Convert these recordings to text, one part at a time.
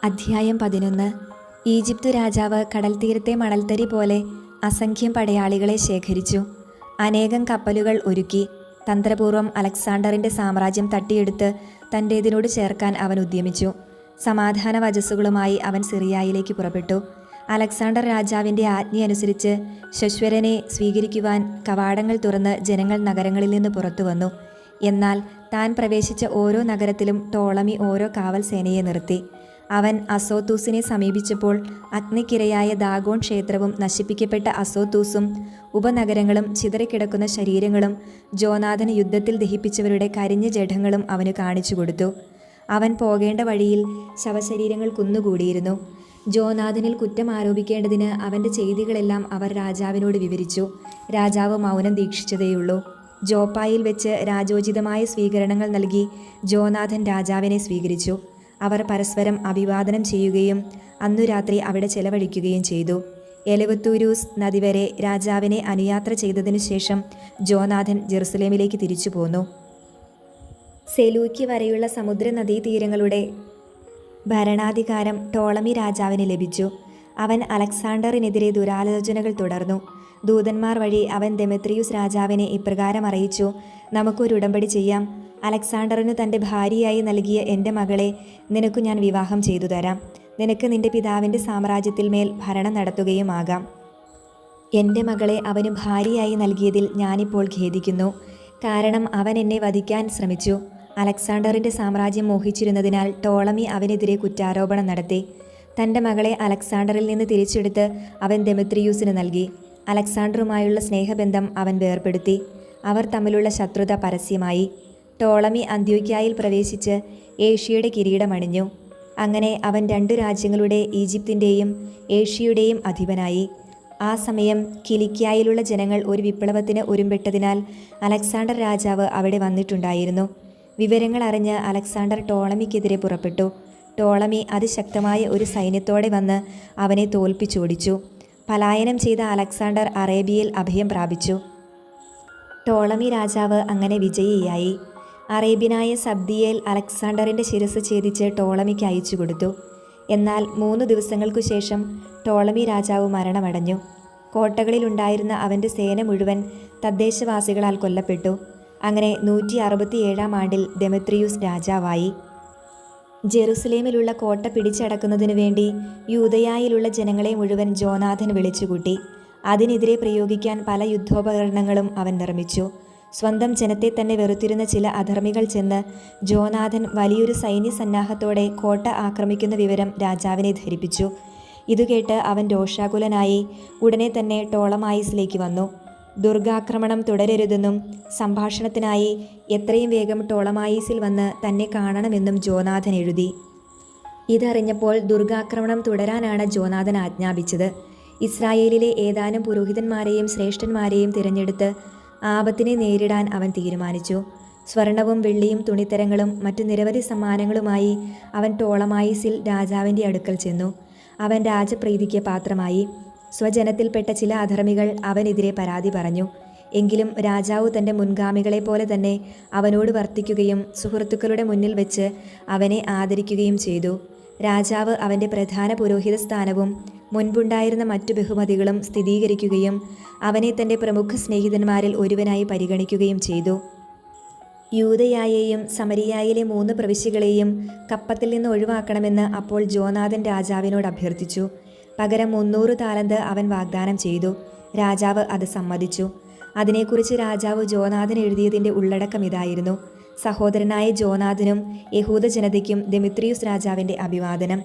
അധ്യായം 11. ഈജിപ്തു രാജാവ് കടൽത്തീരത്തെ മണൽത്തരി പോലെ അസംഖ്യം പടയാളികളെ ശേഖരിച്ചു. അനേകം കപ്പലുകൾ ഒരുക്കി. തന്ത്രപൂർവ്വം അലക്സാണ്ടറിൻ്റെ സാമ്രാജ്യം തട്ടിയെടുത്ത് തൻ്റേതിനോട് ചേർക്കാൻ അവൻ ഉദ്യമിച്ചു. സമാധാന വചസ്സുകളുമായി അവൻ സിറിയായിലേക്ക് പുറപ്പെട്ടു. അലക്സാണ്ടർ രാജാവിൻ്റെ ആജ്ഞയനുസരിച്ച് ശശ്വരനെ സ്വീകരിക്കുവാൻ കവാടങ്ങൾ തുറന്ന് ജനങ്ങൾ നഗരങ്ങളിൽ നിന്ന് പുറത്തു വന്നു. എന്നാൽ താൻ പ്രവേശിച്ച ഓരോ നഗരത്തിലും ടോളമി ഓരോ കാവൽ സേനയെ നിർത്തി. അവൻ അസോത്തൂസിനെ സമീപിച്ചപ്പോൾ അഗ്നിക്കിരയായ ദാഗോൺ ക്ഷേത്രവും നശിപ്പിക്കപ്പെട്ട അസോത്തൂസും ഉപനഗരങ്ങളും ചിതറിക്കിടക്കുന്ന ശരീരങ്ങളും ജോനാഥൻ യുദ്ധത്തിൽ ദഹിപ്പിച്ചവരുടെ കരിഞ്ഞ ജഡങ്ങളും അവന് കാണിച്ചു കൊടുത്തു. അവൻ പോകേണ്ട വഴിയിൽ ശവശരീരങ്ങൾ കുന്നുകൂടിയിരുന്നു. ജോനാഥനിൽ കുറ്റം ആരോപിക്കേണ്ടതിന് അവൻ്റെ ചെയ്തികളെല്ലാം അവർ രാജാവിനോട് വിവരിച്ചു. രാജാവ് മൗനം ദീക്ഷിച്ചതേയുള്ളൂ. ജോപ്പായിൽ വെച്ച് രാജോചിതമായ സ്വീകരണങ്ങൾ നൽകി ജോനാഥൻ രാജാവിനെ സ്വീകരിച്ചു. അവർ പരസ്പരം അഭിവാദനം ചെയ്യുകയും അന്നു രാത്രി അവിടെ ചെലവഴിക്കുകയും ചെയ്തു. എലവത്തൂരൂസ് നദി വരെ രാജാവിനെ അനുയാത്ര ചെയ്തതിനു ശേഷം ജോനാഥൻ ജെറുസലേമിലേക്ക് തിരിച്ചു പോന്നു. സെലൂക്കി വരെയുള്ള സമുദ്ര നദീതീരങ്ങളുടെ ഭരണാധികാരം ടോളമി രാജാവിന് ലഭിച്ചു. അവൻ അലക്സാണ്ടറിനെതിരെ ദുരാലോചനകൾ തുടർന്നു. ദൂതന്മാർ വഴി അവൻ ദെമെത്രിയൂസ് രാജാവിനെ ഇപ്രകാരം അറിയിച്ചു: നമുക്കൊരു ഉടമ്പടി ചെയ്യാം. അലക്സാണ്ടറിനു തൻ്റെ ഭാര്യയായി നൽകിയ എൻ്റെ മകളെ നിനക്കു ഞാൻ വിവാഹം ചെയ്തു തരാം. നിനക്ക് നിൻ്റെ പിതാവിൻ്റെ സാമ്രാജ്യത്തിൽ മേൽ ഭരണം നടത്തുകയുമാകാം. എൻ്റെ മകളെ അവന് ഭാര്യയായി നൽകിയതിൽ ഞാനിപ്പോൾ ഖേദിക്കുന്നു. കാരണം അവൻ എന്നെ വധിക്കാൻ ശ്രമിച്ചു. അലക്സാണ്ടറിൻ്റെ സാമ്രാജ്യം മോഹിച്ചിരുന്നതിനാൽ ടോളമി അവനെതിരെ കുറ്റാരോപണം നടത്തി. തൻ്റെ മകളെ അലക്സാണ്ടറിൽ നിന്ന് തിരിച്ചെടുത്ത് അവൻ ദെമെത്രിയൂസിന് നൽകി. അലക്സാണ്ടറുമായുള്ള സ്നേഹബന്ധം അവൻ വേർപെടുത്തി. അവർ തമ്മിലുള്ള ശത്രുത പരസ്യമായി. ടോളമി അന്ത്യോക്യായിൽ പ്രവേശിച്ച് ഏഷ്യയുടെ കിരീടമണിഞ്ഞു. അങ്ങനെ അവൻ 2 രാജ്യങ്ങളുടെ ഈജിപ്തിൻ്റെയും ഏഷ്യയുടെയും അധിപനായി. ആ സമയം കിലിക്യായിലുള്ള ജനങ്ങൾ ഒരു വിപ്ലവത്തിന് ഒരുമ്പെട്ടതിനാൽ അലക്സാണ്ടർ രാജാവ് അവിടെ വന്നിട്ടുണ്ടായിരുന്നു. വിവരങ്ങൾ അറിഞ്ഞ് അലക്സാണ്ടർ ടോളമിക്കെതിരെ പുറപ്പെട്ടു. ടോളമി അതിശക്തമായ ഒരു സൈന്യത്തോടെ വന്ന് അവനെ തോൽപ്പിച്ചോടിച്ചു. പലായനം ചെയ്ത അലക്സാണ്ടർ അറേബ്യയിൽ അഭയം പ്രാപിച്ചു. ടോളമി രാജാവ് അങ്ങനെ വിജയിയായി. അറേബ്യനായ സബ്ദിയേൽ അലക്സാണ്ടറിൻ്റെ ശിരസ് ഛേദിച്ച് ടോളമിക്ക് അയച്ചു കൊടുത്തു. എന്നാൽ 3 ദിവസങ്ങൾക്കു ശേഷം ടോളമി രാജാവ് മരണമടഞ്ഞു. കോട്ടകളിലുണ്ടായിരുന്ന അവൻ്റെ സേന മുഴുവൻ തദ്ദേശവാസികളാൽ കൊല്ലപ്പെട്ടു. അങ്ങനെ 167 ആണ്ടിൽ ദെമെത്രിയൂസ് രാജാവായി. ജെറുസലേമിലുള്ള കോട്ട പിടിച്ചടക്കുന്നതിനു വേണ്ടി യൂദയായിലുള്ള ജനങ്ങളെ മുഴുവൻ ജോനാഥൻ വിളിച്ചുകൂട്ടി. അതിനെതിരെ പ്രയോഗിക്കാൻ പല യുദ്ധോപകരണങ്ങളും അവൻ നിർമ്മിച്ചു. സ്വന്തം ജനത്തെ തന്നെ വെറുത്തിരുന്ന ചില അധർമ്മികൾ ചെന്ന് ജോനാഥൻ വലിയൊരു സൈന്യസന്നാഹത്തോടെ കോട്ട ആക്രമിക്കുന്ന വിവരം രാജാവിനെ ധരിപ്പിച്ചു. ഇതുകേട്ട് അവൻ രോഷാകുലനായി ഉടനെ തന്നെ ടോളമായിസിലേക്ക് വന്നു. ദുർഗാക്രമണം തുടരരുതെന്നും സംഭാഷണത്തിനായി എത്രയും വേഗം ടോളമായിസിൽ വന്ന് തന്നെ കാണണമെന്നും ജോനാഥൻ എഴുതി. ഇതറിഞ്ഞപ്പോൾ ദുർഗാക്രമണം തുടരാനാണ് ജോനാഥൻ ആജ്ഞാപിച്ചത്. ഇസ്രായേലിലെ ഏതാനും പുരോഹിതന്മാരെയും ശ്രേഷ്ഠന്മാരെയും തിരഞ്ഞെടുത്ത് ആപത്തിനെ നേരിടാൻ അവൻ തീരുമാനിച്ചു. സ്വർണവും വെള്ളിയും തുണിത്തരങ്ങളും മറ്റു നിരവധി സമ്മാനങ്ങളുമായി അവൻ ടോളമായിസിൽ രാജാവിൻ്റെ അടുക്കൽ ചെന്നു. അവൻ രാജപ്രീതിക്ക് പാത്രമായി. സ്വജനത്തിൽപ്പെട്ട ചില അധർമ്മികൾ അവനെതിരെ പരാതി പറഞ്ഞു. എങ്കിലും രാജാവ് തൻ്റെ മുൻഗാമികളെ പോലെ തന്നെ അവനോട് വർത്തിക്കുകയും സുഹൃത്തുക്കളുടെ മുന്നിൽ വെച്ച് അവനെ ആദരിക്കുകയും ചെയ്തു. രാജാവ് അവൻ്റെ പ്രധാന പുരോഹിത സ്ഥാനവും മുൻപുണ്ടായിരുന്ന മറ്റു ബഹുമതികളും സ്ഥിരീകരിക്കുകയും അവനെ തൻ്റെ പ്രമുഖ സ്നേഹിതന്മാരിൽ ഒരുവനായി പരിഗണിക്കുകയും ചെയ്തു. യൂദയായെയും സമരിയായിലെ 3 പ്രവിശ്യകളെയും കപ്പത്തിൽ നിന്ന് ഒഴിവാക്കണമെന്ന് അപ്പോൾ ജോനാഥൻ രാജാവിനോട് അഭ്യർത്ഥിച്ചു. പകരം 300 താലന്ത് അവൻ വാഗ്ദാനം ചെയ്തു. രാജാവ് അത് സമ്മതിച്ചു. അതിനെക്കുറിച്ച് രാജാവ് ജോനാഥൻ എഴുതിയതിൻ്റെ ഉള്ളടക്കം ഇതായിരുന്നു: സഹോദരനായ ജോനാഥനും യഹൂദ ജനതയ്ക്കും ദെമെത്രിയൂസ് രാജാവിൻ്റെ അഭിവാദനം.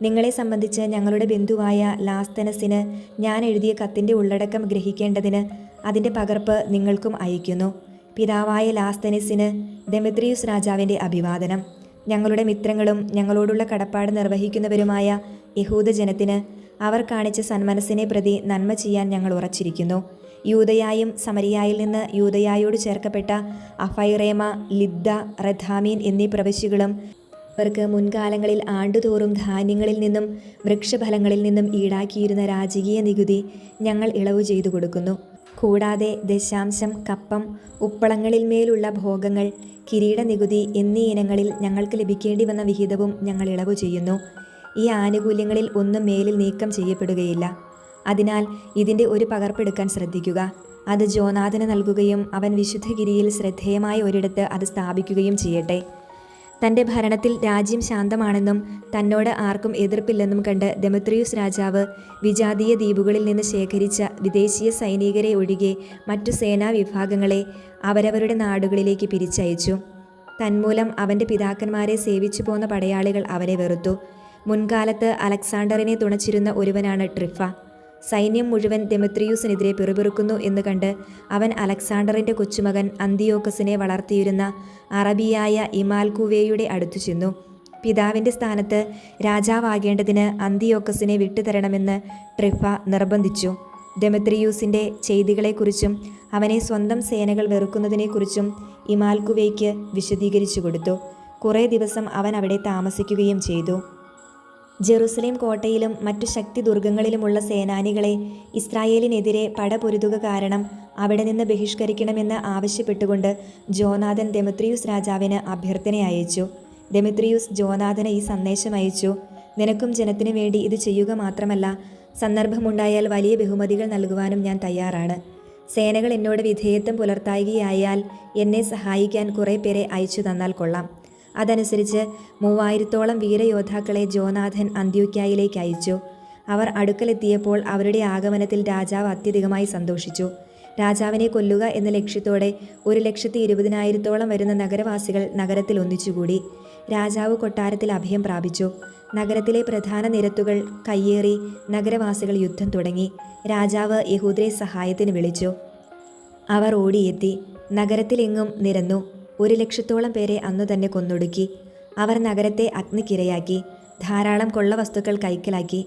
നിങ്ങളെ സംബന്ധിച്ച് ഞങ്ങളുടെ ബന്ധുവായ ലാസ്തനസിന് ഞാൻ എഴുതിയ കത്തിൻ്റെ ഉള്ളടക്കം ഗ്രഹിക്കേണ്ടതിന് അതിൻ്റെ പകർപ്പ് നിങ്ങൾക്കും അയക്കുന്നു. പിതാവായ ലാസ്തനസിന് ദെമെത്രിയൂസ് രാജാവിൻ്റെ അഭിവാദനം. ഞങ്ങളുടെ മിത്രങ്ങളും ഞങ്ങളോടുള്ള കടപ്പാട് നിർവഹിക്കുന്നവരുമായ യഹൂദ ജനത്തിന് അവർ കാണിച്ച സന്മനസ്സിനെ പ്രതി നന്മ ചെയ്യാൻ ഞങ്ങൾ ഉറച്ചിരിക്കുന്നു. യൂദയായും സമരിയായിൽ നിന്ന് യൂദയായോട് ചേർക്കപ്പെട്ട അഫൈറേമ, ലിദ്ദ, റഥാമീൻ എന്നീ പ്രവിശ്യകളും അവർക്ക് മുൻകാലങ്ങളിൽ ആണ്ടുതോറും ധാന്യങ്ങളിൽ നിന്നും വൃക്ഷഫലങ്ങളിൽ നിന്നും ഈടാക്കിയിരുന്ന രാജകീയ നികുതി ഞങ്ങൾ ഇളവ് ചെയ്തു കൊടുക്കുന്നു. കൂടാതെ ദശാംശം, കപ്പം, ഉപ്പളങ്ങളിൽ മേലുള്ള ഭോഗങ്ങൾ, കിരീട നികുതി എന്നീ ഇനങ്ങളിൽ ഞങ്ങൾക്ക് ലഭിക്കേണ്ടി വന്ന വിഹിതവും ഞങ്ങൾ ഇളവു ചെയ്യുന്നു. ഈ ആനുകൂല്യങ്ങളിൽ ഒന്നും മേലിൽ നീക്കം ചെയ്യപ്പെടുകയില്ല. അതിനാൽ ഇതിൻ്റെ ഒരു പകർപ്പെടുക്കാൻ ശ്രദ്ധിക്കുക. അത് ജോനാഥന് നൽകുകയും അവൻ വിശുദ്ധഗിരിയിൽ ശ്രദ്ധേയമായ ഒരിടത്ത് അത് സ്ഥാപിക്കുകയും ചെയ്യട്ടെ. തൻ്റെ ഭരണത്തിൽ രാജ്യം ശാന്തമാണെന്നും തന്നോട് ആർക്കും എതിർപ്പില്ലെന്നും കണ്ട് ദെമത്രിയൂസ് രാജാവ് വിജാതീയ ദ്വീപുകളിൽ നിന്ന് ശേഖരിച്ച വിദേശീയ സൈനികരെ ഒഴികെ മറ്റു സേനാ വിഭാഗങ്ങളെ അവരവരുടെ നാടുകളിലേക്ക് പിരിച്ചയച്ചു. തന്മൂലം അവൻ്റെ പിതാക്കന്മാരെ സേവിച്ചു പോന്ന പടയാളികൾ അവനെ വെറുത്തു. മുൻകാലത്ത് അലക്സാണ്ടറിനെ തുണച്ചിരുന്ന ഒരുവനാണ് ട്രിഫ. സൈന്യം മുഴുവൻ ദെമത്രിയൂസിനെതിരെ പിറുപിറുക്കുന്നു എന്ന് കണ്ട് അവൻ അലക്സാണ്ടറിൻ്റെ കൊച്ചുമകൻ അന്തിയോക്കസിനെ വളർത്തിയിരുന്ന അറബിയായ ഇമാൽക്കുവേയുടെ അടുത്തു ചെന്നു. പിതാവിൻ്റെ സ്ഥാനത്ത് രാജാവാകേണ്ടതിന് അന്തിയോക്കസിനെ വിട്ടുതരണമെന്ന് ട്രിഫ നിർബന്ധിച്ചു. ദെമത്രിയൂസിൻ്റെ ചെയ്തികളെക്കുറിച്ചും അവനെ സ്വന്തം സേനകൾ വെറുക്കുന്നതിനെക്കുറിച്ചും ഇമാൽക്കുവേയ്ക്ക് വിശദീകരിച്ചു കൊടുത്തു. കുറേ ദിവസം അവൻ അവിടെ താമസിക്കുകയും ചെയ്തു. ജെറുസലേം കോട്ടയിലും മറ്റു ശക്തി ദുർഗങ്ങളിലുമുള്ള സേനാനികളെ ഇസ്രായേലിനെതിരെ പടപൊരുതുക കാരണം അവിടെ നിന്ന് ബഹിഷ്കരിക്കണമെന്ന് ആവശ്യപ്പെട്ടുകൊണ്ട് ജോനാഥൻ ദെമത്രിയൂസ് രാജാവിന് അഭ്യർത്ഥന അയച്ചു. ദെമത്രിയൂസ് ജോനാഥന് ഈ സന്ദേശം അയച്ചു: നിനക്കും ജനത്തിനു വേണ്ടി ഇത് ചെയ്യുക മാത്രമല്ല, സന്ദർഭമുണ്ടായാൽ വലിയ ബഹുമതികൾ നൽകുവാനും ഞാൻ തയ്യാറാണ്. സേനകൾ എന്നോട് വിധേയത്വം പുലർത്തായികയായാൽ എന്നെ സഹായിക്കാൻ കുറേ പേരെ അയച്ചു തന്നാൽ കൊള്ളാം. അതനുസരിച്ച് 3000-ഓളം വീരയോദ്ധാക്കളെ ജോനാഥൻ അന്ത്യോക്യായിലേക്ക് അയച്ചു. അവർ അടുക്കലെത്തിയപ്പോൾ അവരുടെ ആഗമനത്തിൽ രാജാവ് അത്യധികമായി സന്തോഷിച്ചു. രാജാവിനെ കൊല്ലുക എന്ന ലക്ഷ്യത്തോടെ 1,20,000-ഓളം വരുന്ന നഗരവാസികൾ നഗരത്തിൽ ഒന്നിച്ചുകൂടി. രാജാവ് കൊട്ടാരത്തിൽ അഭയം പ്രാപിച്ചു. നഗരത്തിലെ പ്രധാന നിരത്തുകൾ കയ്യേറി നഗരവാസികൾ യുദ്ധം തുടങ്ങി. രാജാവ് യഹൂദരെ സഹായത്തിന് വിളിച്ചു. അവർ ഓടിയെത്തി നഗരത്തിലെങ്ങും നിരന്നു. 1,00,000-ഓളം പേരെ അന്നു തന്നെ കൊന്നൊടുക്കി. അവർ നഗരത്തെ അഗ്നിക്കിരയാക്കി. ധാരാളം കൊള്ളവസ്തുക്കൾ കൈക്കലാക്കി.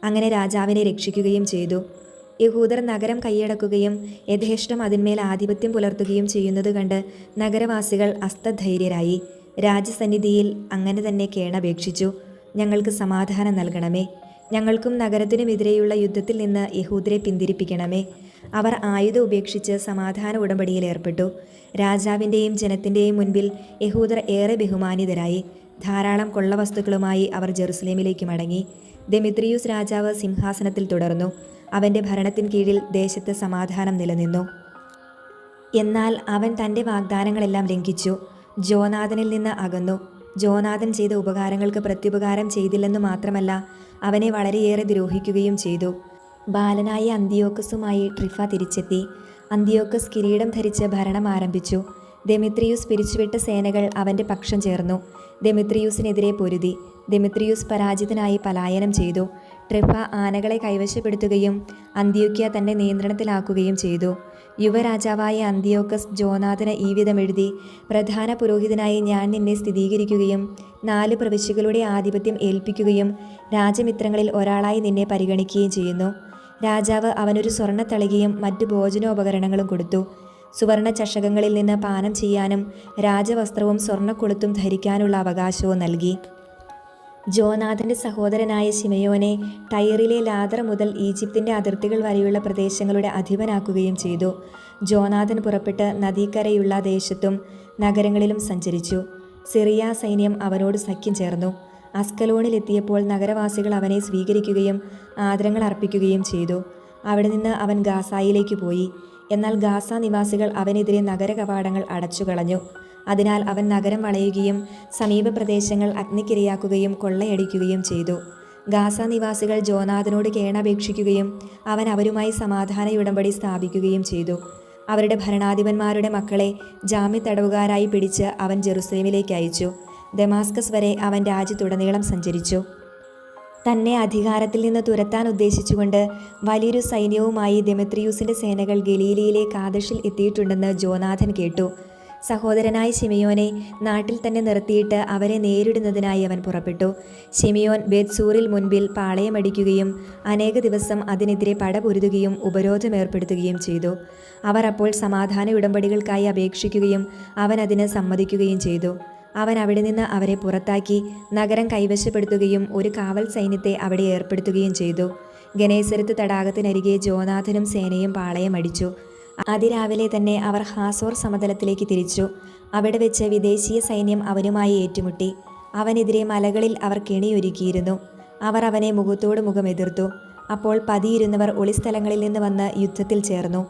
അങ്ങനെ രാജാവിനെ രക്ഷിക്കുകയും ചെയ്തു. യഹൂദർ നഗരം കൈയടക്കുകയും യഥേഷ്ടം അതിന്മേൽ ആധിപത്യം പുലർത്തുകയും ചെയ്യുന്നത് കണ്ട് നഗരവാസികൾ അസ്തധൈര്യരായി. രാജസന്നിധിയിൽ അങ്ങനെ തന്നെ കേണപേക്ഷിച്ചു: ഞങ്ങൾക്ക് സമാധാനം നൽകണമേ. ഞങ്ങൾക്കും നഗരത്തിനുമെതിരെയുള്ള യുദ്ധത്തിൽ നിന്ന് യഹൂദരെ പിന്തിരിപ്പിക്കണമേ. അവർ ആയുധം ഉപേക്ഷിച്ച് സമാധാന ഉടമ്പടിയിൽ ഏർപ്പെട്ടു. രാജാവിൻ്റെയും ജനത്തിൻ്റെയും മുൻപിൽ യഹൂദർ ഏറെ ബഹുമാനിതരായി. ധാരാളം കൊള്ളവസ്തുക്കളുമായി അവർ ജെറുസലേമിലേക്ക് മടങ്ങി. ദെമത്രിയൂസ് രാജാവ് സിംഹാസനത്തിൽ തുടർന്നു. അവൻ്റെ ഭരണത്തിൻ കീഴിൽ ദേശത്ത് സമാധാനം നിലനിന്നു. എന്നാൽ അവൻ തൻ്റെ വാഗ്ദാനങ്ങളെല്ലാം ലംഘിച്ചു. ജോനാഥനിൽ നിന്ന് അകന്നു. ജോനാഥൻ ചെയ്ത ഉപകാരങ്ങൾക്ക് പ്രത്യുപകാരം ചെയ്തില്ലെന്നു മാത്രമല്ല, അവനെ വളരെയേറെ ദ്രോഹിക്കുകയും ചെയ്തു. ബാലനായ അന്തിയോക്കസുമായി ട്രിഫ തിരിച്ചെത്തി. അന്തിയോക്കസ് കിരീടം ധരിച്ച് ഭരണം ആരംഭിച്ചു. ദെമത്രിയൂസ് പിരിച്ചുവിട്ട സേനകൾ അവൻ്റെ പക്ഷം ചേർന്നു. ദെമത്രിയൂസിനെതിരെ പൊരുതി. ദെമത്രിയൂസ് പരാജിതനായി പലായനം ചെയ്തു. ട്രിഫ ആനകളെ കൈവശപ്പെടുത്തുകയും അന്ത്യോക്യ തൻ്റെ നിയന്ത്രണത്തിലാക്കുകയും ചെയ്തു. യുവരാജാവായ അന്തിയോക്കസ് ജോനാഥന് ഈ വിധം എഴുതി: പ്രധാന പുരോഹിതനായി ഞാൻ നിന്നെ സ്ഥിരീകരിക്കുകയും 4 പ്രവിശ്യകളുടെ ആധിപത്യം ഏൽപ്പിക്കുകയും രാജമിത്രങ്ങളിൽ ഒരാളായി നിന്നെ പരിഗണിക്കുകയും ചെയ്യുന്നു. രാജാവ് അവനൊരു സ്വർണ്ണത്തളികയും മറ്റു ഭോജനോപകരണങ്ങളും കൊടുത്തു. സുവർണ ചഷകങ്ങളിൽ നിന്ന് പാനം ചെയ്യാനും രാജവസ്ത്രവും സ്വർണ്ണക്കൊളുത്തും ധരിക്കാനുള്ള അവകാശവും നൽകി. ജോനാഥൻ്റെ സഹോദരനായ ശിമയോനെ ടൈറിലെ ലാദർ മുതൽ ഈജിപ്തിൻ്റെ അതിർത്തികൾ വരെയുള്ള പ്രദേശങ്ങളുടെ അധിപനാക്കുകയും ചെയ്തു. ജോനാഥൻ പുറപ്പെട്ട് നദീക്കരയുള്ള ദേശത്തും നഗരങ്ങളിലും സഞ്ചരിച്ചു. സിറിയ സൈന്യം അവനോട് സഖ്യം ചേർന്നു. അസ്കലോണിലെത്തിയപ്പോൾ നഗരവാസികൾ അവനെ സ്വീകരിക്കുകയും ആദരങ്ങൾ അർപ്പിക്കുകയും ചെയ്തു. അവിടെ നിന്ന് അവൻ ഗാസായിലേക്ക് പോയി. എന്നാൽ ഗാസ നിവാസികൾ അവനെതിരെ നഗര കവാടങ്ങൾ അടച്ചുകളഞ്ഞു. അതിനാൽ അവൻ നഗരം വളയുകയും സമീപ പ്രദേശങ്ങൾ അഗ്നിക്കിരയാക്കുകയും കൊള്ളയടിക്കുകയും ചെയ്തു. ഗാസ നിവാസികൾ ജോനാഥനോട് കേണപേക്ഷിക്കുകയും അവൻ അവരുമായി സമാധാന ഉടമ്പടി സ്ഥാപിക്കുകയും ചെയ്തു. അവരുടെ ഭരണാധിപന്മാരുടെ മക്കളെ ജാമ്യത്തടവുകാരായി പിടിച്ച് അവൻ ജെറുസലേമിലേക്ക് അയച്ചു. ദമാസ്കസ് വരെ അവൻ രാജ്യത്തുടനീളം സഞ്ചരിച്ചു. തന്നെ അധികാരത്തിൽ നിന്ന് തുരത്താൻ ഉദ്ദേശിച്ചുകൊണ്ട് വലിയൊരു സൈന്യവുമായി ദെമത്രിയൂസിൻ്റെ സേനകൾ ഗലീലയിലെ കാദശിൽ എത്തിയിട്ടുണ്ടെന്ന് ജോനാഥൻ കേട്ടു. സഹോദരനായ ശിമയോനെ നാട്ടിൽ തന്നെ നിർത്തിയിട്ട് അവരെ നേരിടുന്നതിനായി അവൻ പുറപ്പെട്ടു. ശിമയോൻ ബേത്സൂറിൽ മുൻപിൽ പാളയമടിക്കുകയും അനേക ദിവസം അതിനെതിരെ പടപൊരുതുകയും ഉപരോധമേർപ്പെടുത്തുകയും ചെയ്തു. അവർ അപ്പോൾ സമാധാന ഉടമ്പടികൾക്കായി അപേക്ഷിക്കുകയും അവൻ അതിന് സമ്മതിക്കുകയും ചെയ്തു. അവൻ അവിടെ നിന്ന് അവരെ പുറത്താക്കി നഗരം കൈവശപ്പെടുത്തുകയും ഒരു കാവൽ സൈന്യത്തെ അവിടെ ഏർപ്പെടുത്തുകയും ചെയ്തു. ഗനേസരത്ത് തടാകത്തിനരികെ ജോനാഥനും സേനയും പാളയമടിച്ചു. അതിരാവിലെ തന്നെ അവർ ഹാസോർ സമതലത്തിലേക്ക് തിരിച്ചു. അവിടെ വെച്ച് വിദേശീയ സൈന്യം അവനുമായി ഏറ്റുമുട്ടി. അവനെതിരെ മലകളിൽ അവർ കെണിയൊരുക്കിയിരുന്നു. അവർ അവനെ മുഖത്തോട് മുഖം എതിർത്തു. അപ്പോൾ പതിയിരുന്നവർ ഒളിസ്ഥലങ്ങളിൽ നിന്ന് വന്ന് യുദ്ധത്തിൽ ചേർന്നു.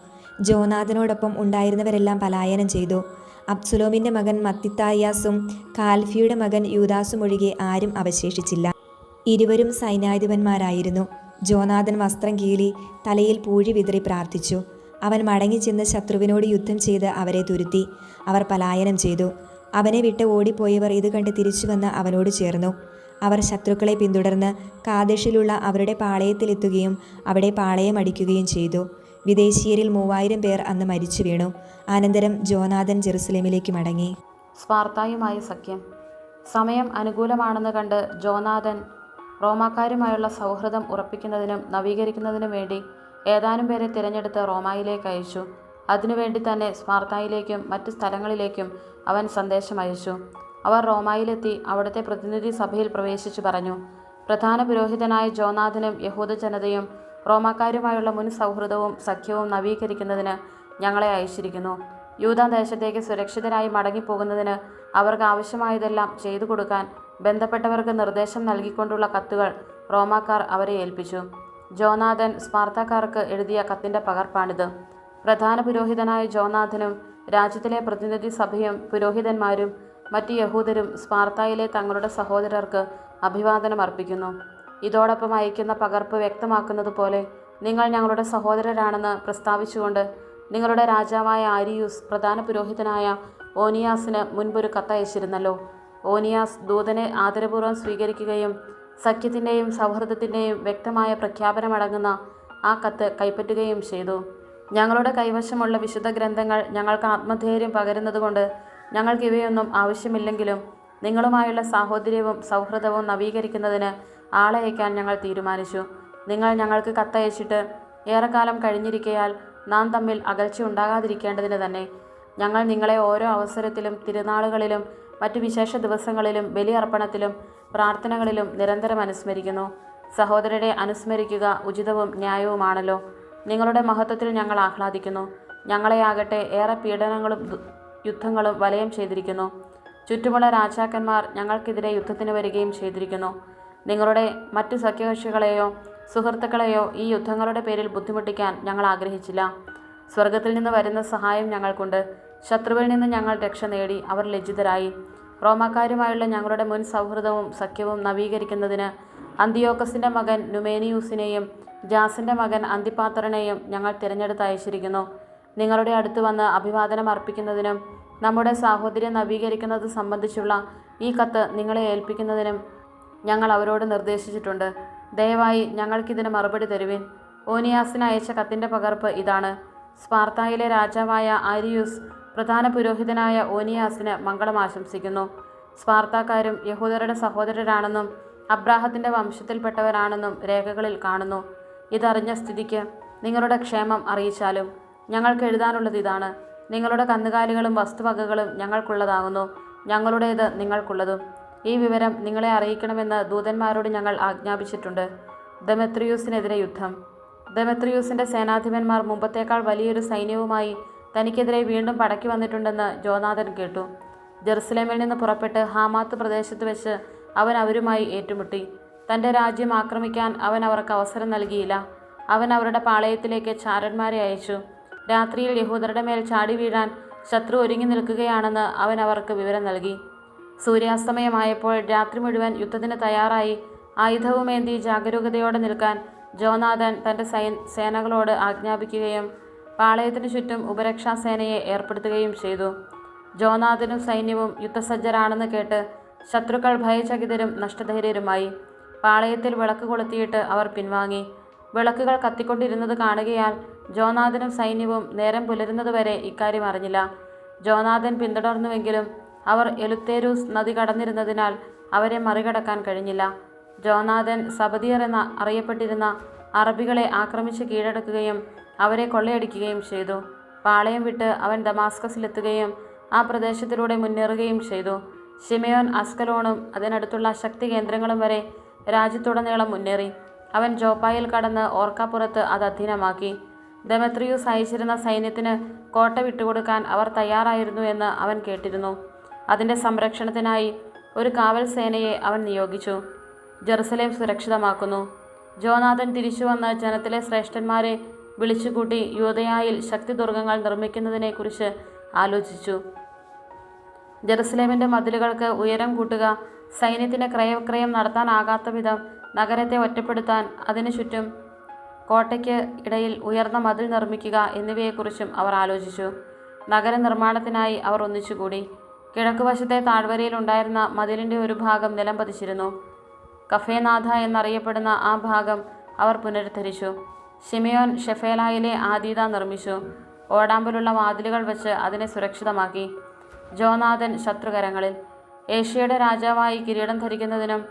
ജോനാഥനോടൊപ്പം ഉണ്ടായിരുന്നവരെല്ലാം പലായനം ചെയ്തു. അബ്സുലോമിൻ്റെ മകൻ മത്തിത്തായാസും കാൽഫിയുടെ മകൻ യൂദാസും ഒഴികെ ആരും അവശേഷിച്ചില്ല. ഇരുവരും സൈന്യാധിപന്മാരായിരുന്നു. ജോനാഥൻ വസ്ത്രം കീറി തലയിൽ പൂഴി വിതറി പ്രാർത്ഥിച്ചു. അവൻ മടങ്ങിച്ചെന്ന് ശത്രുവിനോട് യുദ്ധം ചെയ്ത് അവരെ തുരുത്തി. അവർ പലായനം ചെയ്തു. അവനെ വിട്ട് ഓടിപ്പോയവർ ഇത് കണ്ട് തിരിച്ചു വന്ന് അവനോട് ചേർന്നു. അവർ ശത്രുക്കളെ പിന്തുടർന്ന് കാദേശിലുള്ള അവരുടെ പാളയത്തിലെത്തുകയും അവിടെ പാളയമടിക്കുകയും ചെയ്തു. വിദേശീയരിൽ 3000 പേർ അന്ന് മരിച്ചു വീണു. അനന്തരം ജോനാഥൻ ജെറുസലേമിലേക്ക് മടങ്ങി. സ്പാർത്തായുമായി സഖ്യം. സമയം അനുകൂലമാണെന്ന് കണ്ട് ജോനാഥൻ റോമാക്കാരുമായുള്ള സൗഹൃദം ഉറപ്പിക്കുന്നതിനും നവീകരിക്കുന്നതിനും വേണ്ടി ഏതാനും പേരെ തിരഞ്ഞെടുത്ത് റോമായിലേക്ക് അയച്ചു. അതിനുവേണ്ടി തന്നെ സ്പാർത്തായിലേക്കും മറ്റ് സ്ഥലങ്ങളിലേക്കും അവൻ സന്ദേശം അയച്ചു. അവർ റോമായിലെത്തി അവിടുത്തെ പ്രതിനിധി സഭയിൽ പ്രവേശിച്ചു പറഞ്ഞു, പ്രധാന പുരോഹിതനായ ജോനാഥനും യഹൂദ ജനതയും റോമാക്കാരുമായുള്ള മുൻ സൗഹൃദവും സഖ്യവും നവീകരിക്കുന്നതിന് ഞങ്ങളെ അയച്ചിരിക്കുന്നു. യൂദാദേശത്തേക്ക് സുരക്ഷിതരായി മടങ്ങിപ്പോകുന്നതിന് അവർക്ക് ആവശ്യമായതെല്ലാം ചെയ്തു കൊടുക്കാൻ ബന്ധപ്പെട്ടവർക്ക് നിർദ്ദേശം നൽകിക്കൊണ്ടുള്ള കത്തുകൾ റോമാക്കാർ അവരെ ഏൽപ്പിച്ചു. ജോനാഥൻ സ്പാർത്താക്കാർക്ക് എഴുതിയ കത്തിൻ്റെ പകർപ്പാണിത്. പ്രധാന പുരോഹിതനായ ജോനാഥനും രാജ്യത്തിലെ പ്രതിനിധി സഭയും പുരോഹിതന്മാരും മറ്റ് യഹൂദരും സ്പാർത്തായിലെ തങ്ങളുടെ സഹോദരർക്ക് അഭിവാദനം അർപ്പിക്കുന്നു. ഇതോടൊപ്പം അയക്കുന്ന പകർപ്പ് വ്യക്തമാക്കുന്നത് പോലെ നിങ്ങൾ ഞങ്ങളുടെ സഹോദരരാണെന്ന് പ്രസ്താവിച്ചുകൊണ്ട് നിങ്ങളുടെ രാജാവായ ആരിയൂസ് പ്രധാന പുരോഹിതനായ ഓനിയാസിന് മുൻപൊരു കത്തയച്ചിരുന്നല്ലോ. ഓനിയാസ് ദൂതനെ ആദരപൂർവ്വം സ്വീകരിക്കുകയും സഖ്യത്തിൻ്റെയും സൗഹൃദത്തിൻ്റെയും വ്യക്തമായ പ്രഖ്യാപനമടങ്ങുന്ന ആ കത്ത് കൈപ്പറ്റുകയും ചെയ്തു. ഞങ്ങളുടെ കൈവശമുള്ള വിശുദ്ധ ഗ്രന്ഥങ്ങൾ ഞങ്ങൾക്ക് ആത്മധൈര്യം പകരുന്നതുകൊണ്ട് ഞങ്ങൾക്ക് ഇവയൊന്നും ആവശ്യമില്ലെങ്കിലും നിങ്ങളുമായുള്ള സാഹോദര്യവും സൗഹൃദവും നവീകരിക്കുന്നതിന് ആളയക്കാൻ ഞങ്ങൾ തീരുമാനിച്ചു. നിങ്ങൾ ഞങ്ങൾക്ക് കത്തയച്ചിട്ട് ഏറെക്കാലം കഴിഞ്ഞിരിക്കയാൽ നാം തമ്മിൽ അകൽച്ച ഉണ്ടാകാതിരിക്കേണ്ടതിന് തന്നെ ഞങ്ങൾ നിങ്ങളെ ഓരോ അവസരത്തിലും തിരുനാളുകളിലും മറ്റു വിശേഷ ദിവസങ്ങളിലും ബലിയർപ്പണത്തിലും പ്രാർത്ഥനകളിലും നിരന്തരം അനുസ്മരിക്കുന്നു. സഹോദരരെ അനുസ്മരിക്കുക ഉചിതവും ന്യായവുമാണല്ലോ. നിങ്ങളുടെ മഹത്വത്തിൽ ഞങ്ങൾ ആഹ്ലാദിക്കുന്നു. ഞങ്ങളെയാകട്ടെ ഏറെ പീഡനങ്ങളും യുദ്ധങ്ങളും വലയം ചെയ്തിരിക്കുന്നു. ചുറ്റുമുള്ള രാജാക്കന്മാർ ഞങ്ങൾക്കെതിരെ യുദ്ധത്തിന് വരികയും ചെയ്തിരിക്കുന്നു. നിങ്ങളുടെ മറ്റു സഖ്യകക്ഷികളെയോ സുഹൃത്തുക്കളെയോ ഈ യുദ്ധങ്ങളുടെ പേരിൽ ബുദ്ധിമുട്ടിക്കാൻ ഞങ്ങൾ ആഗ്രഹിച്ചില്ല. സ്വർഗത്തിൽ നിന്ന് വരുന്ന സഹായം ഞങ്ങൾക്കുണ്ട്. ശത്രുവിൽ നിന്ന് ഞങ്ങൾ രക്ഷ നേടി. അവർ ലജ്ജിതരായി. റോമാക്കാരുമായുള്ള ഞങ്ങളുടെ മുൻ സൗഹൃദവും സഖ്യവും നവീകരിക്കുന്നതിന് അന്തിയോക്കസിൻ്റെ മകൻ നുമേനിയൂസിനെയും ജാസിൻ്റെ മകൻ അന്തിപ്പാത്രനെയും ഞങ്ങൾ തിരഞ്ഞെടുത്ത് അയച്ചിരിക്കുന്നു. നിങ്ങളുടെ അടുത്ത് വന്ന് അഭിവാദനം അർപ്പിക്കുന്നതിനും നമ്മുടെ സാഹോദര്യം നവീകരിക്കുന്നത് സംബന്ധിച്ചുള്ള ഈ കത്ത് നിങ്ങളെ ഏൽപ്പിക്കുന്നതിനും ഞങ്ങൾ അവരോട് നിർദ്ദേശിച്ചിട്ടുണ്ട്. ദയവായി ഞങ്ങൾക്കിതിന് മറുപടി തരുവിൻ. ഓനിയാസിന് അയച്ച കത്തിൻ്റെ പകർപ്പ് ഇതാണ്. സ്പാർത്തായിലെ രാജാവായ ആരിയൂസ് പ്രധാന പുരോഹിതനായ ഓനിയാസിന് മംഗളം ആശംസിക്കുന്നു. സ്പാർത്താക്കാരും യഹൂദരുടെ സഹോദരരാണെന്നും അബ്രാഹത്തിൻ്റെ വംശത്തിൽപ്പെട്ടവരാണെന്നും രേഖകളിൽ കാണുന്നു. ഇതറിഞ്ഞ സ്ഥിതിക്ക് നിങ്ങളുടെ ക്ഷേമം അറിയിച്ചാലും. ഞങ്ങൾക്ക് എഴുതാനുള്ളത് ഇതാണ്. നിങ്ങളുടെ കന്നുകാലികളും വസ്തുവകകളും ഞങ്ങൾക്കുള്ളതാകുന്നു, ഞങ്ങളുടേത് നിങ്ങൾക്കുള്ളതും. ഈ വിവരം നിങ്ങളെ അറിയിക്കണമെന്ന് ദൂതന്മാരോട് ഞങ്ങൾ ആജ്ഞാപിച്ചിട്ടുണ്ട്. ദെമെത്രിയൂസിനെതിരെ യുദ്ധം. ദെമെത്രിയൂസിൻ്റെ സേനാധിപന്മാർ മുമ്പത്തേക്കാൾ വലിയൊരു സൈന്യവുമായി തനിക്കെതിരെ വീണ്ടും പടക്കി വന്നിട്ടുണ്ടെന്ന് ജോനാഥൻ കേട്ടു. ജെറുസലേമിൽ നിന്ന് പുറപ്പെട്ട് ഹാമാത്ത് പ്രദേശത്ത് വെച്ച് അവൻ അവരുമായി ഏറ്റുമുട്ടി. തൻ്റെ രാജ്യം ആക്രമിക്കാൻ അവൻ അവർക്ക് അവസരം നൽകിയില്ല. അവൻ അവരുടെ പാളയത്തിലേക്ക് ചാരന്മാരെ അയച്ചു. രാത്രിയിൽ യഹൂദരുടെ മേൽ ചാടി വീഴാൻ ശത്രു ഒരുങ്ങി നിൽക്കുകയാണെന്ന് അവൻ അവർക്ക് വിവരം നൽകി. സൂര്യാസ്തമയമായപ്പോൾ രാത്രി മുഴുവൻ യുദ്ധത്തിന് തയ്യാറായി ആയുധവുമേന്തി ജാഗരൂകതയോടെ നിൽക്കാൻ ജോനാഥൻ തൻ്റെ സേനകളോട് ആജ്ഞാപിക്കുകയും പാളയത്തിനു ചുറ്റും ഉപരക്ഷാസേനയെ ഏർപ്പെടുത്തുകയും ചെയ്തു. ജോനാഥനും സൈന്യവും യുദ്ധസജ്ജരാണെന്ന് കേട്ട് ശത്രുക്കൾ ഭയചകിതരും നഷ്ടധൈര്യരുമായി. പാളയത്തിൽ വിളക്ക് കൊളുത്തിയിട്ട് അവർ പിൻവാങ്ങി. വിളക്കുകൾ കത്തിക്കൊണ്ടിരുന്നത് കാണുകയാൽ ജോനാഥനും സൈന്യവും നേരം പുലരുന്നതുവരെ ഇക്കാര്യം അറിഞ്ഞില്ല. ജോനാഥൻ പിന്തുടർന്നുവെങ്കിലും അവർ എലുത്തേരൂസ് നദി കടന്നിരുന്നതിനാൽ അവരെ മറികടക്കാൻ കഴിഞ്ഞില്ല. ജോനാഥൻ സബദിയർ എന്ന അറിയപ്പെട്ടിരുന്ന അറബികളെ ആക്രമിച്ച് കീഴടക്കുകയും അവരെ കൊള്ളയടിക്കുകയും ചെയ്തു. പാളയം വിട്ട് അവൻ ദമാസ്കസിലെത്തുകയും ആ പ്രദേശത്തിലൂടെ മുന്നേറുകയും ചെയ്തു. ശിമയോൻ അസ്കലോണും അതിനടുത്തുള്ള ശക്തി കേന്ദ്രങ്ങളും വരെ രാജ്യത്തുടനീളം മുന്നേറി. അവൻ ജോപ്പായിൽ കടന്ന് ഓർക്കാപ്പുറത്ത് അത് അധീനമാക്കി. ദെമെത്രിയൂസ് അയച്ചിരുന്ന സൈന്യത്തിന് കോട്ട വിട്ടുകൊടുക്കാൻ അവർ തയ്യാറായിരുന്നു എന്ന് അവൻ കേട്ടിരുന്നു. അതിൻ്റെ സംരക്ഷണത്തിനായി ഒരു കാവൽ സേനയെ അവൻ നിയോഗിച്ചു. ജെറുസലേം സുരക്ഷിതമാക്കുന്നു. ജോനാഥൻ തിരിച്ചുവന്ന് ജനത്തിലെ ശ്രേഷ്ഠന്മാരെ വിളിച്ചുകൂട്ടി യൂദയായിൽ ശക്തിദുർഗങ്ങൾ നിർമ്മിക്കുന്നതിനെക്കുറിച്ച് ആലോചിച്ചു. ജെറുസലേമിൻ്റെ മതിലുകൾക്ക് ഉയരം കൂട്ടുക, സൈന്യത്തിന് ക്രയവിക്രയം നടത്താനാകാത്ത വിധം നഗരത്തെ ഒറ്റപ്പെടുത്താൻ അതിനു ചുറ്റും കോട്ടയ്ക്ക് ഇടയിൽ ഉയർന്ന മതിൽ നിർമ്മിക്കുക എന്നിവയെക്കുറിച്ചും അവർ ആലോചിച്ചു. നഗരനിർമ്മാണത്തിനായി അവർ ഒന്നിച്ചുകൂടി. കിഴക്കുവശത്തെ താഴ്വരയിൽ ഉണ്ടായിരുന്ന മതിലിൻ്റെ ഒരു ഭാഗം നിലം പതിച്ചിരുന്നു. കഫേനാഥ എന്നറിയപ്പെടുന്ന ആ ഭാഗം അവർ പുനരുദ്ധരിച്ചു. ശിമയോൻ ഷെഫേലായിലെ ആദീത നിർമ്മിച്ചു. ഓടാമ്പലുള്ള വാതിലുകൾ വെച്ച് അതിനെ സുരക്ഷിതമാക്കി. ജോനാഥൻ ശത്രുകരങ്ങളിൽ. ഏഷ്യയുടെ രാജാവായി കിരീടം ധരിക്കുന്നതിനും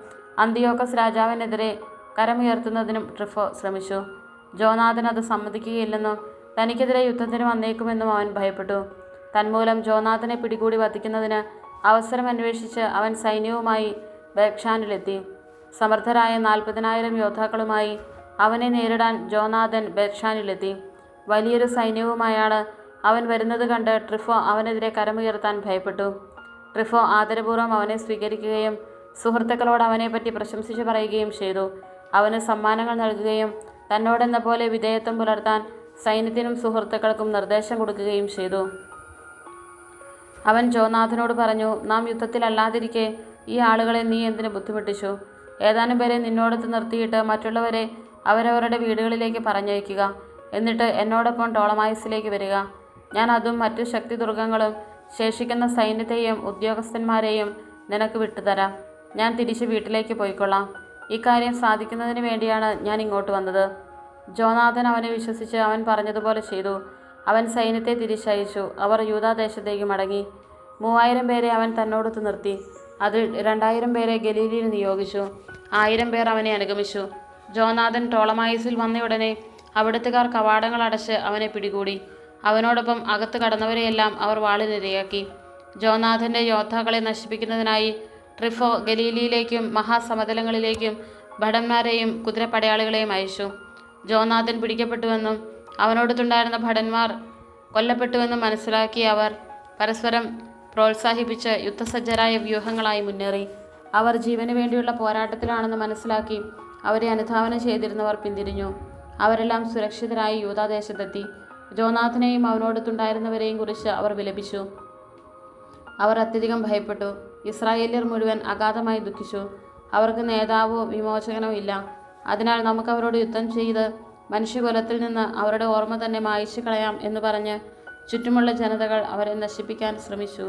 അന്തിയോക്കസ് രാജാവിനെതിരെ കരമുയർത്തുന്നതിനും ട്രിഫോ ശ്രമിച്ചു. ജോനാഥൻ അത് സമ്മതിക്കുകയില്ലെന്നും തനിക്കെതിരെ യുദ്ധത്തിന് വന്നേക്കുമെന്നും അവൻ ഭയപ്പെട്ടു. തന്മൂലം ജോനാഥനെ പിടികൂടി വധിക്കുന്നതിന് അവസരം അന്വേഷിച്ച് അവൻ സൈന്യവുമായി ബേത്ഷാനിലെത്തി. സമർത്ഥരായ 40,000 യോദ്ധാക്കളുമായി അവനെ നേരിടാൻ ജോനാഥൻ ബേത്ഷാനിലെത്തി. വലിയൊരു സൈന്യവുമായാണ് അവൻ വരുന്നത് കണ്ട് ട്രിഫോ അവനെതിരെ കരമുയർത്താൻ ഭയപ്പെട്ടു. ട്രിഫോ ആദരപൂർവ്വം അവനെ സ്വീകരിക്കുകയും സുഹൃത്തുക്കളോട് അവനെപ്പറ്റി പ്രശംസിച്ചു പറയുകയും ചെയ്തു. അവന് സമ്മാനങ്ങൾ നൽകുകയും തന്നോടെന്ന പോലെ വിധേയത്വം പുലർത്താൻ സൈന്യത്തിനും സുഹൃത്തുക്കൾക്കും നിർദ്ദേശം കൊടുക്കുകയും ചെയ്തു. അവൻ ജോനാഥനോട് പറഞ്ഞു, നാം യുദ്ധത്തിലല്ലാതിരിക്കെ ഈ ആളുകളെ നീ എന്തിനു ബുദ്ധിമുട്ടിച്ചു? ഏതാനും പേരെ നിന്നോടൊത്ത് നിർത്തിയിട്ട് മറ്റുള്ളവരെ അവരവരുടെ വീടുകളിലേക്ക് പറഞ്ഞയക്കുക. എന്നിട്ട് എന്നോടൊപ്പം ടോളമായിസിലേക്ക് വരിക. ഞാൻ അതും മറ്റു ശക്തിദുർഗങ്ങളും ശേഷിക്കുന്ന സൈന്യത്തെയും ഉദ്യോഗസ്ഥന്മാരെയും നിനക്ക് വിട്ടുതരാം. ഞാൻ തിരിച്ച് വീട്ടിലേക്ക് പോയിക്കൊള്ളാം. ഇക്കാര്യം സാധിക്കുന്നതിന് വേണ്ടിയാണ് ഞാൻ ഇങ്ങോട്ട് വന്നത്. ജോനാഥൻ അവനെ വിശ്വസിച്ച് അവൻ പറഞ്ഞതുപോലെ ചെയ്തു. അവൻ സൈന്യത്തെ തിരിച്ചയച്ചു. അവർ യൂദാദേശത്തേക്ക് മടങ്ങി. 3000 പേരെ അവൻ തന്നോടൊത്ത് നിർത്തി. അതിൽ 2000 പേരെ ഗലീലയിൽ നിയോഗിച്ചു. 1000 പേർ അവനെ അനുഗമിച്ചു. ജോനാഥൻ ടോളമായിസിൽ വന്നയുടനെ അവിടുത്തുകാർ കവാടങ്ങൾ അടച്ച് അവനെ പിടികൂടി. അവനോടൊപ്പം അകത്ത് കടന്നവരെയെല്ലാം അവർ വാളിനിരയാക്കി. ജോനാഥൻ്റെ യോദ്ധാക്കളെ നശിപ്പിക്കുന്നതിനായി ട്രിഫോ ഗലീലിയിലേക്കും മഹാസമതലങ്ങളിലേക്കും ഭടന്മാരെയും കുതിരപ്പടയാളികളെയും അയച്ചു. ജോനാഥൻ പിടിക്കപ്പെട്ടുവെന്നും അവനോടൊത്തുണ്ടായിരുന്ന ഭടന്മാർ കൊല്ലപ്പെട്ടുവെന്നും മനസ്സിലാക്കിയ അവർ പരസ്പരം പ്രോത്സാഹിപ്പിച്ച് യുദ്ധസജ്ജരായ വ്യൂഹങ്ങളായി മുന്നേറി. അവർ ജീവന് വേണ്ടിയുള്ള പോരാട്ടത്തിലാണെന്ന് മനസ്സിലാക്കി അവരെ അനുധാവനം ചെയ്തിരുന്നവർ പിന്തിരിഞ്ഞു. അവരെല്ലാം സുരക്ഷിതരായി യൂദാദേശത്തെത്തി. ജോനാഥനെയും അവനോടൊത്തുണ്ടായിരുന്നവരെയും കുറിച്ച് അവർ വിലപിച്ചു. അവർ അത്യധികം ഭയപ്പെട്ടു. ഇസ്രായേല്യർ മുഴുവൻ അഗാധമായി ദുഃഖിച്ചു. അവർക്ക് നേതാവോ വിമോചകനോ ഇല്ല. അതിനാൽ നമുക്ക് അവരോട് യുദ്ധം ചെയ്ത് മനുഷ്യകുലത്തിൽ നിന്ന് അവരുടെ ഓർമ്മ തന്നെ മായ്ച്ചു കളയാം എന്ന് പറഞ്ഞ് ചുറ്റുമുള്ള ജനതകൾ അവരെ നശിപ്പിക്കാൻ ശ്രമിച്ചു.